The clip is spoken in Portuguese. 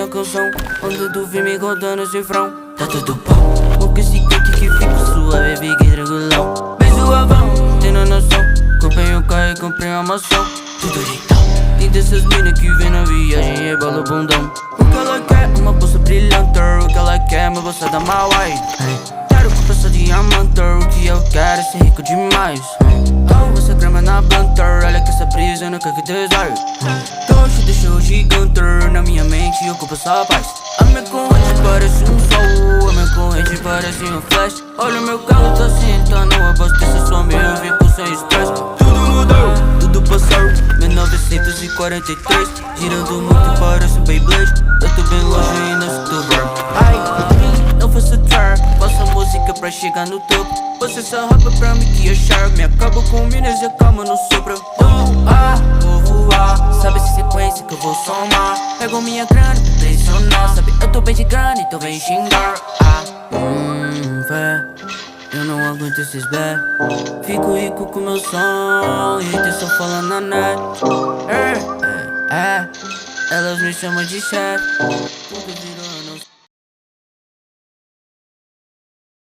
minha canção. Quando tu vem me contando cifrão, tá tudo bom. Porque esse quente que fica suave, fique tranquilão. Bem suavão, tendo noção. Comprei um carro e comprei uma mansão. Tudo ajeitão. Tem dessas minas que vem na viagem e bola o bundão. O que ela quer, uma bolsa brilhante. O que ela quer, uma bolsa da Mauai. Quero com peça de diamante. O que eu quero é ser rico demais. Você crema na blunter. Olha que essa brisa nunca que desaire. Tocho deixou gigante. Na minha mente ocupa só paz. A minha corrente parece um sol. A minha corrente parece um flash. Olha o meu carro tá sentando. Abasteça só meu, eu fico sem estresse. Tudo mudou, tudo passou. 1943, girando muito parece um Beyblade. Eu tô bem longe e não estou bem. Ai, não faço try. Faço música pra chegar no topo. Você só rapa pra me que achar. Me acabo com minas e a calma não sobra. Vou voar. Sabe essa sequência que eu vou somar. Pego minha grana pra pressionar. Sabe, eu tô bem de grana, então vem xingar. Fé, eu não aguento esses bé. Fico rico com meu som. E eles só falando na net. Elas me chamam de chefe. Tudo virou